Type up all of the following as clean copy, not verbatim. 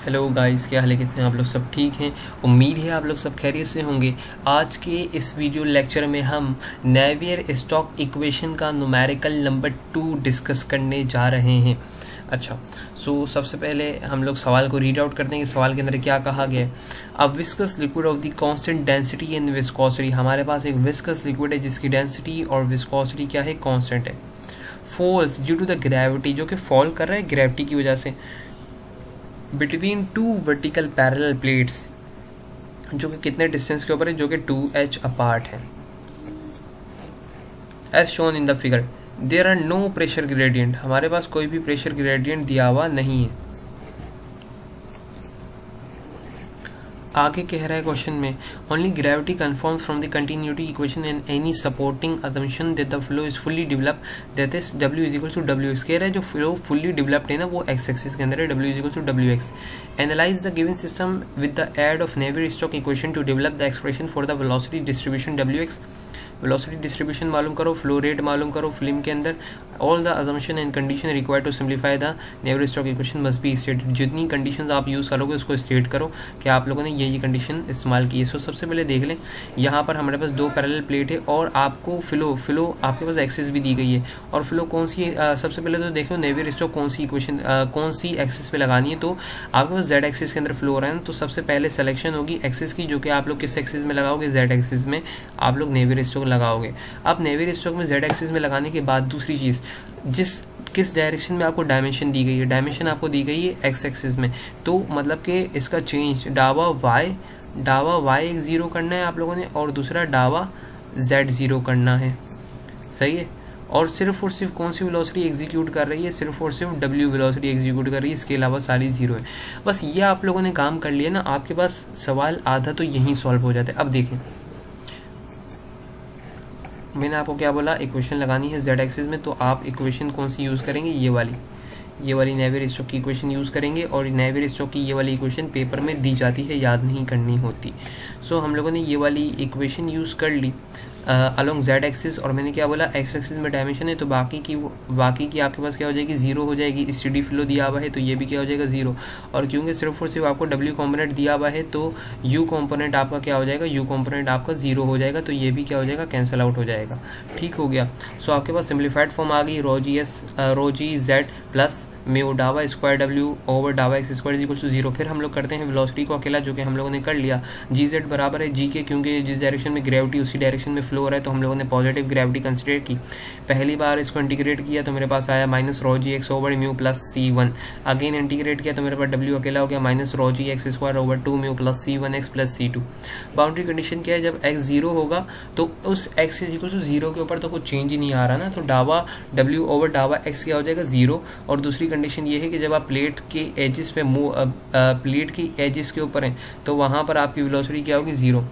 Hello guys, क्या हाल है? कैसे हैं आप लोग? सब ठीक हैं? उम्मीद है आप लोग सब खैरियत से होंगे। आज के इस वीडियो लेक्चर में हम नेवियर स्टोक्स इक्वेशन का न्यूमेरिकल नंबर 2 डिस्कस करने जा रहे हैं। अच्छा, सबसे पहले हम लोग सवाल को रीड आउट करते हैं कि सवाल के अंदर क्या कहा गया है। अब viscous liquid of the constant density and viscosity, हमारे पास एक विस्कस लिक्विड है जिसकी डेंसिटी और विस्कोसिटी क्या है? कांस्टेंट है। Falls due to the gravity, जो कि फॉल कर रहा है ग्रेविटी की वजह से, between two vertical parallel plates, जो कि कितने डिस्टेंस के ऊपर है? जो कि 2h अपार्ट है, as shown in the figure. There are no pressure gradient, हमारे पास कोई भी प्रेशर ग्रेडियंट दिया हुआ नहीं है। आगे कह रहा है क्वेश्चन में, only gravity confirms from the continuity equation and any supporting assumption that the flow is fully develop, that is W is equal to WX। कह रहा है जो फ्लो फुल्ली डेवलप्ड है ना, वो x एक्सिस के अंदर है, W is equal to WX। Analyse the given system with the aid of Navier Stokes equation to develop the expression for the velocity distribution WX। Velocity distribution मालूम करो, flow rate मालूम करो फिल्म के अंदर। All the assumption and condition required to simplify the Navier Stokes equation must be stated. जितनी conditions आप use करोगे उसको स्टेट करो कि आप लोगों ने ये कंडीशन इस्तेमाल की है। सबसे पहले देख लें, यहाँ पर हमारे पास दो पैरेलल प्लेट है और आपको फ्लो आपके पास एक्सिस भी दी गई है। और फ्लो कौन सी है? सबसे पहले तो देखो नेवियर-स्टोक्स कौन सी इक्वेशन कौन सी एक्सिस पे लगानी है। तो आपके पास Z एक्सिस के अंदर फ्लो हो रहा है, तो सबसे पहले सिलेक्शन होगी एक्सिस की, जो कि आप लोग किस एक्सिस में लगाओगे? Z एक्सिस में आप लोग नेवियर-स्टोक्स लगाओगे। अब नेवियर-स्टोक्स में Z एक्सिस में लगाने के बाद दूसरी चीज़, किस डायरेक्शन में आपको डायमेंशन दी गई है? डायमेंशन आपको दी गई है X एक्सिस में, तो मतलब कि इसका चेंज डावा y एक ज़ीरो करना है आप लोगों ने, और दूसरा डावा Z ज़ीरो करना है। सही है। और सिर्फ कौन सी वेलोसिटी एग्जीक्यूट कर रही है? सिर्फ और सिर्फ W वेलोसिटी एग्जीक्यूट कर रही है, इसके अलावा सारी ज़ीरो है। बस ये आप लोगों ने काम कर लिया ना, आपके पास सवाल आधा तो यहीं सॉल्व हो जाता है। अब देखें, मैंने आपको क्या बोला? इक्वेशन लगानी है Z एक्सिस में, तो आप इक्वेशन कौन सी यूज़ करेंगे? ये वाली नेवियर-स्टोक्स की इक्वेशन यूज़ करेंगे। और नेवियर-स्टोक्स की ये वाली इक्वेशन पेपर में दी जाती है, याद नहीं करनी होती। हम लोगों ने ये वाली इक्वेशन यूज़ कर ली अलोंग Z एक्सिस। और मैंने क्या बोला? X एक्सिस में डायमेंशन है, तो बाकी की आपके पास क्या हो जाएगी? ज़ीरो हो जाएगी। स्टेडी फ्लो दिया हुआ है तो ये भी क्या हो जाएगा? ज़ीरो। और क्योंकि सिर्फ और सिर्फ आपको W कॉम्पोनेंट दिया हुआ है, तो U कॉम्पोनेंट आपका क्या हो जाएगा? U कॉम्पोनेंट आपका ज़ीरो हो जाएगा, तो ये भी क्या हो जाएगा? कैंसिल आउट हो जाएगा। ठीक हो गया। आपके पास सिम्प्लीफाइड फॉर्म आ गई, रो जी Z प्लस म्यू डावा स्क्वायर W ओवर डावा x स्क्वायर इक्वल टू 0। फिर हम लोग करते हैं वेलोसिटी को अकेला, जो कि हम लोगों ने कर लिया। GZ बराबर है G के, क्योंकि जिस डायरेक्शन में ग्रेविटी उसी डायरेक्शन में फ्लो हो रहा है, तो हम लोगों ने पॉजिटिव ग्रेविटी कंसिडर की। पहली बार इसको इंटीग्रेट किया तो मेरे पास आया minus rho g x over mu plus C1। Again integrate किया तो मेरे पास W अकेला हो गया minus rho g x square over 2 mu plus C1x plus C2। Boundary condition क्या है? जब x 0 होगा तो उस x इज इक्वल टू 0 के ऊपर तो कुछ चेंज ही नहीं आ रहा ना, तो डावा W ओवर डावा x क्या हो जाएगा? 0। और दूसरी कंडीशन ये है कि जब आप प्लेट के एजेस पे प्लेट की एजेस के ऊपर हैं, तो वहाँ पर आपकी वेलोसिटी क्या होगी? 0।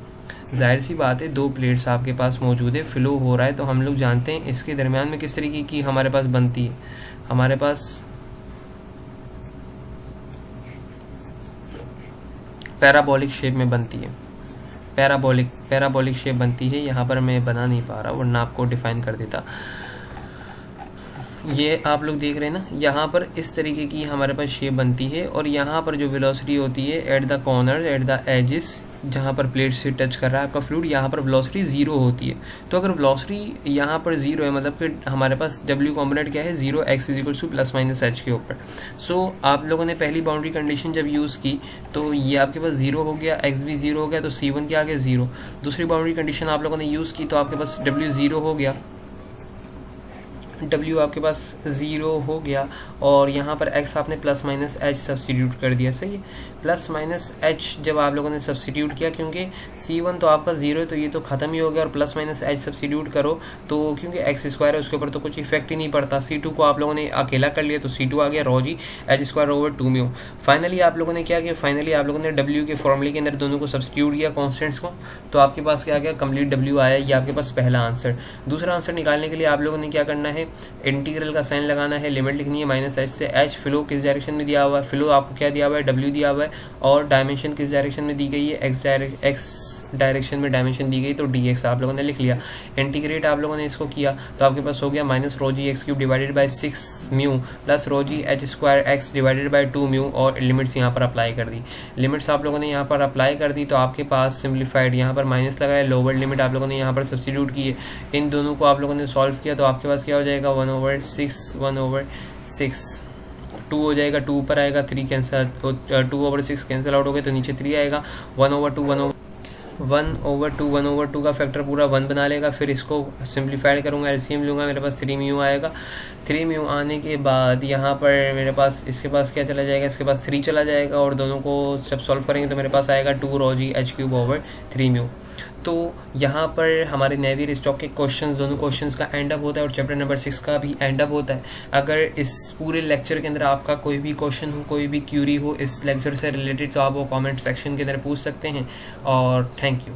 जाहिर सी बात है, दो प्लेट्स आपके पास मौजूद है, फ्लो हो रहा है, तो हम लोग जानते हैं इसके दरमियान में किस तरीके की हमारे पास बनती है। हमारे पास पैराबोलिक शेप में बनती है, पैराबोलिक शेप बनती है। यहाँ पर मैं बना नहीं पा रहा, वरना आपको डिफाइन कर देता। ये आप लोग देख रहे हैं ना, यहाँ पर इस तरीके की हमारे पास शेप बनती है। और यहाँ पर जो वेलोसिटी होती है at the corner, at the edges, जहाँ पर प्लेट से टच कर रहा है आपका फ्लूइड, यहाँ पर वेलोसिटी 0 होती है। तो अगर वेलोसिटी यहाँ पर 0 है, मतलब कि हमारे पास W कॉम्पोनेंट क्या है? 0, x is equal two plus minus h के ऊपर। आप लोगों ने पहली बाउंड्री कंडीशन जब यूज़ की तो ये आपके पास 0 हो गया, x भी 0 हो गया, तो C1 क्या आ गया? 0। दूसरी बाउंड्री कंडीशन आप लोगों ने यूज़ की तो आपके पास W 0 हो गया, W आपके पास 0 हो गया। और यहाँ पर x आपने प्लस माइनस h सब्स्टिट्यूट कर दिया। सही है। प्लस माइनस h जब आप लोगों ने सब्स्टिट्यूट किया, क्योंकि C1 तो आपका 0 है, तो ये तो ख़त्म ही हो गया। और प्लस माइनस h सब्स्टिट्यूट करो तो क्योंकि x स्क्वायर है उसके ऊपर तो कुछ इफेक्ट ही नहीं पड़ता। C2 को आप लोगों ने अकेला कर लिया, तो C2 आ गया रो जी h square over 2 mu. Finally आप लोगों ने क्या किया? फाइनली आप लोगों ने W के फॉर्मूले के अंदर दोनों को सब्स्टिट्यूट किया, कॉन्स्टेंट्स को, तो आपके पास क्या आ गया? कंप्लीट W आया। ये आपके पास पहला आंसर। दूसरा आंसर निकालने के लिए आप लोगों ने क्या करना है? इंटीग्रल का साइन लगाना है, लिमिट लिखनी है माइनस एच से एच। फ्लो किस डायरेक्शन में दिया हुआ है, फ्लो आपको क्या दिया हुआ है, डब्ल्यू दिया हुआ है, और डायमेंशन किस डायरेक्शन में दी गई है, एक्स डायरेक्शन में डायमेंशन दी गई, तो डी एक्स आप लोगों ने लिख लिया। इंटीग्रेट आप लोगों ने इसको किया तो आपके पास हो गया minus rho g x cube divided by 6 mu plus rho g h square x divided by 2 mu, और लिमिट्स यहाँ पर अप्लाई कर दी। लिमिट्स आप लोगों ने यहाँ पर अप्लाई कर दी तो आपके पास सिंप्लीफाइड यहाँ पर माइनस लगाया, लोअर लिमिट आप लोगों ने यहाँ पर सब्स्टिट्यूट की है, इन दोनों को आप लोगों ने सॉल्व किया तो आपके पास क्या हो जाएगा 1/6 2 हो जाएगा, 2 ऊपर आएगा, 3 कैंसिल, 2/6 कैंसिल आउट हो गए तो नीचे 3 आएगा, 1/2 का फैक्टर पूरा 1 बना लेगा। फिर इसको सिंप्लीफाइड करूंगा, एलसीएम लूंगा, मेरे पास 3 म्यू आएगा। 3 म्यू आने के बाद यहाँ पर मेरे पास इसके पास क्या चला जाएगा, इसके पास 3 चला जाएगा, और दोनों को जब सॉल्व करेंगे तो मेरे पास आएगा 2 rho g h cube over 3 mu. तो यहाँ पर हमारे नेवियर स्टॉक के क्वेश्चंस, दोनों क्वेश्चंस का एंड अप होता है और चैप्टर नंबर 6 का भी एंड अप होता है। अगर इस पूरे लेक्चर के अंदर आपका कोई भी क्वेश्चन हो, कोई भी क्यूरी हो इस लेक्चर से रिलेटेड, तो आप वो कमेंट सेक्शन के अंदर पूछ सकते हैं। और थैंक यू।